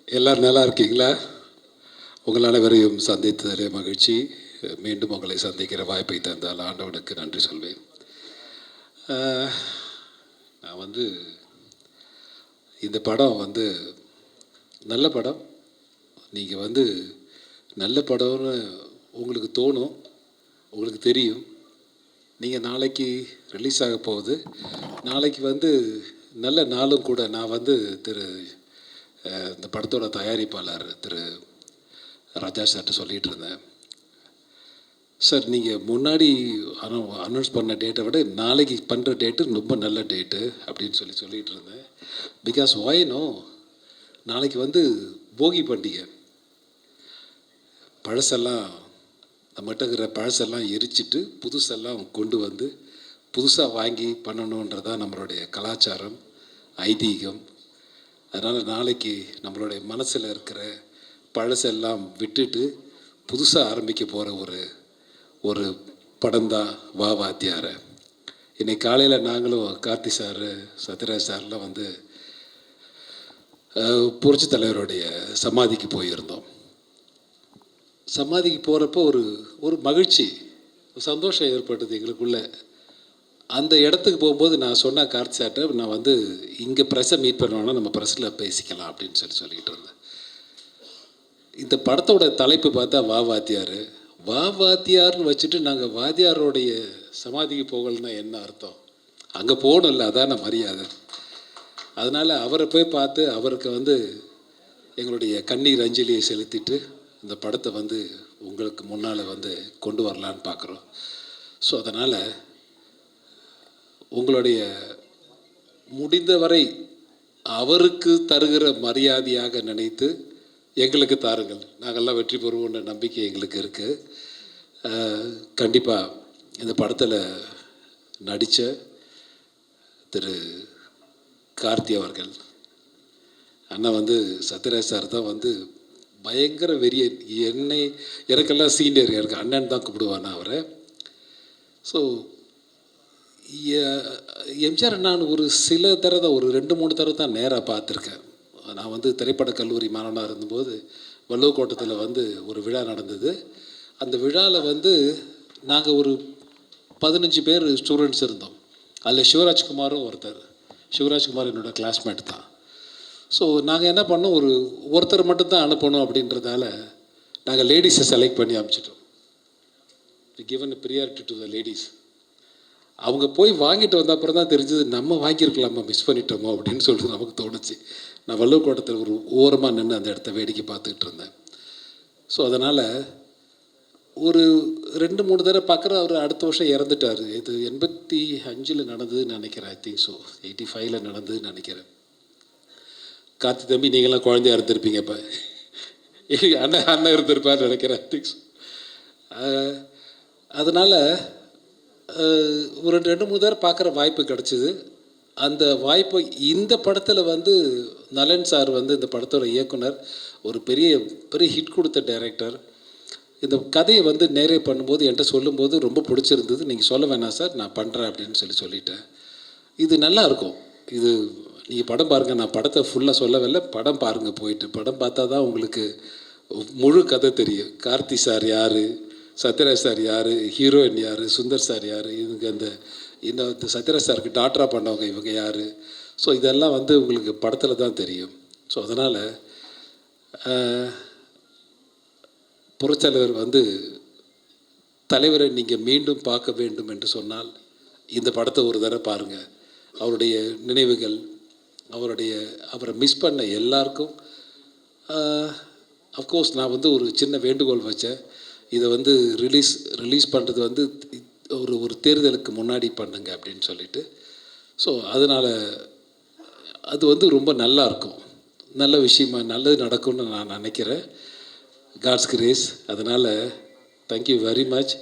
எல்லாரும் நல்லா இருக்கீங்களா? உங்கள் அனைவரையும் சந்தித்ததிலே மகிழ்ச்சி. மீண்டும் உங்களை சந்திக்கிற வாய்ப்பை தந்தால் ஆண்டவனுக்கு நன்றி சொல்வேன். நான் வந்து இந்த படம் வந்து நல்ல படம். நீங்கள் வந்து நல்ல படம்னு உங்களுக்கு தோணும், உங்களுக்கு தெரியும். நீங்கள் நாளைக்கு ரிலீஸ் ஆக போகுது. நாளைக்கு வந்து நல்ல நாளும் கூட. நான் வந்து இந்த படத்தோட தயாரிப்பாளர் திரு ராஜா சார்கிட்ட சொல்லிகிட்டு இருந்தேன். சார், நீங்கள் முன்னாடி அனௌன்ஸ் பண்ண டேட்டை விட நாளைக்கு பண்ணுற டேட்டு ரொம்ப நல்ல டேட்டு அப்படின்னு சொல்லிகிட்டு இருந்தேன். பிகாஸ் ஒய்னோ, நாளைக்கு வந்து போகி பண்டிகை. பழசெல்லாம் நம்மகிட்ட இருக்கிற பழசெல்லாம் எரிச்சிட்டு புதுசெல்லாம் கொண்டு வந்து புதுசாக வாங்கி பண்ணணுன்றதான் நம்மளுடைய கலாச்சாரம், ஐதீகம். அதனால் நாளைக்கு நம்மளுடைய மனசில் இருக்கிற பழசெல்லாம் விட்டுட்டு புதுசாக ஆரம்பிக்க போகிற ஒரு படம் தான் வா வாத்தியார. இன்னைக்கு காலையில் நாங்களும் கார்த்தி சார், சத்யராஜ் சார்லாம் வந்து புரட்சி தலைவருடைய சமாதிக்கு போயிருந்தோம். சமாதிக்கு போகிறப்போ ஒரு மகிழ்ச்சி, சந்தோஷம் ஏற்பட்டது எங்களுக்குள்ள. அந்த இடத்துக்கு போகும்போது நான் சொன்னேன் கார்த்தி சார்ட்ட, நான் வந்து இங்கே ப்ரெஸ்ஸை மீட் பண்ணுவேன்னா நம்ம ப்ரெஸ்ஸில் பேசிக்கலாம் அப்படின்னு சொல்லிக்கிட்டு இருந்தேன். இந்த படத்தோட தலைப்பு பார்த்தா வா வாத்தியார். வா வாத்தியார்னு வச்சுட்டு நாங்கள் வாத்தியாரோடைய சமாதிக்கு போகலன்னா என்ன அர்த்தம்? அங்கே போகணும்ல, அதான மரியாதை. அதனால் அவரை போய் பார்த்து அவருக்கு வந்து எங்களுடைய கண்ணீர் அஞ்சலியை செலுத்திட்டு இந்த படத்தை வந்து உங்களுக்கு முன்னால் வந்து கொண்டு வரலான்னு பார்க்குறோம். ஸோ அதனால் உங்களுடைய முடிந்தவரை அவருக்கு தருகிற மரியாதையாக நினைத்து எங்களுக்கு தாருங்கள். நாங்கள்லாம் வெற்றி பெறுவோன்ற நம்பிக்கை எங்களுக்கு இருக்குது. கண்டிப்பாக இந்த படத்தில் நடித்த திரு கார்த்தி அவர்கள், அண்ணன் வந்து சத்யராஜ் சார் தான் வந்து பயங்கர வெறியன். எனக்கெல்லாம் சீனியர், எனக்கு அண்ணன் தான் கூப்பிடுவான் அவரை. ஸோ எம்ஜிஆர் நான் ஒரு சில தடவை தான், ஒரு 2-3 தடவை தான் நேராக பார்த்துருக்கேன். நான் வந்து திரைப்பட கல்லூரி மாணவனாக இருந்தபோது வள்ளுவக்கோட்டத்தில் வந்து ஒரு விழா நடந்தது. அந்த விழாவில் வந்து நாங்கள் ஒரு 15 பேர் ஸ்டூடெண்ட்ஸ் இருந்தோம். அதில் சிவராஜ்குமாரும் ஒருத்தர். சிவராஜ்குமார் என்னோடய கிளாஸ்மேட் தான். ஸோ நாங்கள் என்ன பண்ணோம், ஒருத்தர் மட்டும்தான் அனுப்பணும் அப்படின்றதால நாங்கள் லேடிஸை செலக்ட் பண்ணி அனுப்பிச்சிட்டோம். Given priority to the ladies. அவங்க போய் வாங்கிட்டு வந்த அப்புறம் தான் தெரிஞ்சது, நம்ம வாங்கியிருக்கலாமா, மிஸ் பண்ணிட்டோமோ அப்படின்னு சொல்லிட்டு நமக்கு தோணுச்சு. நான் வள்ளுவக்கோட்டத்தில் ஒரு ஓரமாக நின்று அந்த இடத்த வேடிக்கை பார்த்துக்கிட்டு இருந்தேன். ஸோ அதனால் ஒரு 2-3 தடவை பார்க்குற அவர் அடுத்த வருஷம் இறந்துட்டார். இது 85 நடந்ததுன்னு நினைக்கிறேன். ஐ திங்க் ஸோ 85 நடந்ததுன்னு நினைக்கிறேன். கார்த்தி தம்பி, நீங்களாம் குழந்தையா இருந்திருப்பீங்க. இப்போ அண்ணன் இருந்திருப்பான்னு நினைக்கிறேன். I think so. அதனால் ஒரு 2-3 தடவை பார்க்குற வாய்ப்பு கிடச்சிது. அந்த வாய்ப்பை இந்த படத்தில் வந்து நலன் சார் வந்து இந்த படத்தோட இயக்குனர், ஒரு பெரிய ஹிட் கொடுத்த டைரக்டர். இந்த கதையை வந்து நேரே பண்ணும்போது என்கிட்ட சொல்லும்போது ரொம்ப பிடிச்சிருந்தது. நீங்கள் சொல்ல வேணாம் சார், நான் பண்ணுறேன் அப்படின்னு சொல்லிட்டேன். இது நல்லா இருக்கும். இது நீங்கள் படம் பாருங்கள். நான் படத்தை ஃபுல்லாக சொல்லவில்லை, படம் பாருங்கள். போயிட்டு படம் பார்த்தா தான் உங்களுக்கு முழு கதை தெரியும். கார்த்தி சார் யார், சத்யராஜ் சார் யார், ஹீரோயின் யார், சுந்தர் சார் யார், இவங்க இந்த சத்யராஜ் சாருக்கு டாக்டராக பண்ணவங்க இவங்க யார். ஸோ இதெல்லாம் வந்து உங்களுக்கு படத்தில் தான் தெரியும். ஸோ அதனால் புரட்சியாளர் வந்து தலைவரை நீங்கள் மீண்டும் பார்க்க வேண்டும் என்று சொன்னால் இந்த படத்தை ஒரு தடவை பாருங்கள். அவருடைய நினைவுகள், அவரை மிஸ் பண்ண எல்லாருக்கும் அஃப்கோர்ஸ் நான் வந்து ஒரு சின்ன வேண்டுகோள் வச்சேன். இதை வந்து ரிலீஸ் பண்ணுறது வந்து ஒரு தேர்தலுக்கு முன்னாடி பண்ணுங்க அப்படின்னு சொல்லிட்டு. ஸோ அதனால் அது வந்து ரொம்ப நல்லாயிருக்கும், நல்ல விஷயமா, நல்லது நடக்கும்னு நான் நினைக்கிறேன். God's grace. அதனால் தேங்க்யூ வெரி மச்.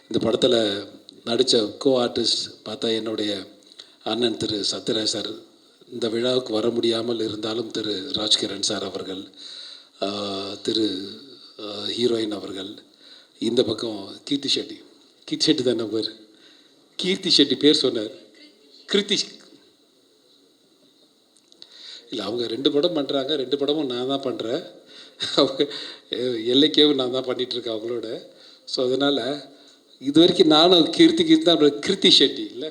இந்த படத்தில் நடித்த கோ ஆர்டிஸ்ட் பார்த்தா என்னுடைய அண்ணன் திரு சத்யராஜ் சார் இந்த விழாவுக்கு வர முடியாமல் இருந்தாலும், திரு ராஜ்கிரண் சார் அவர்கள், திரு ஹீரோயின் அவர்கள், இந்த பக்கம் கீர்த்தி ஷெட்டி தானே பேர், கீர்த்தி ஷெட்டி பேர் சொன்னார். இல்லை அவங்க 2 படம் பண்ணுறாங்க, 2 படமும் நான் தான் பண்ணுறேன். அவங்க எல்லைக்கேவும் நான் தான் பண்ணிகிட்ருக்கேன் அவங்களோட. ஸோ அதனால் இது வரைக்கும் நானும் கீர்த்தி தான், கிருத்தி ஷெட்டி இல்லை,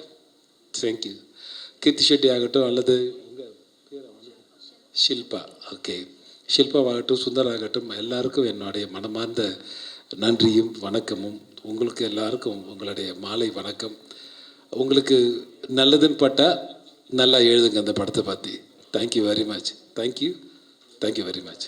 தேங்க்யூ. கீர்த்தி ஷெட்டி ஆகட்டும் அல்லது உங்கள் பேர் ஷில்பா, ஓகே, ஷில்பாவாகட்டும் சுந்தராகட்டும் எல்லாருக்கும் என்னுடைய மனமார்ந்த நன்றியும் வணக்கமும். உங்களுக்கு எல்லாருக்கும் உங்களுடைய மாலை வணக்கம். உங்களுக்கு நல்லதுன்னு பட்டால் நல்லா எழுதுங்க அந்த படத்தை பற்றி. Thank you very much. Thank you very much.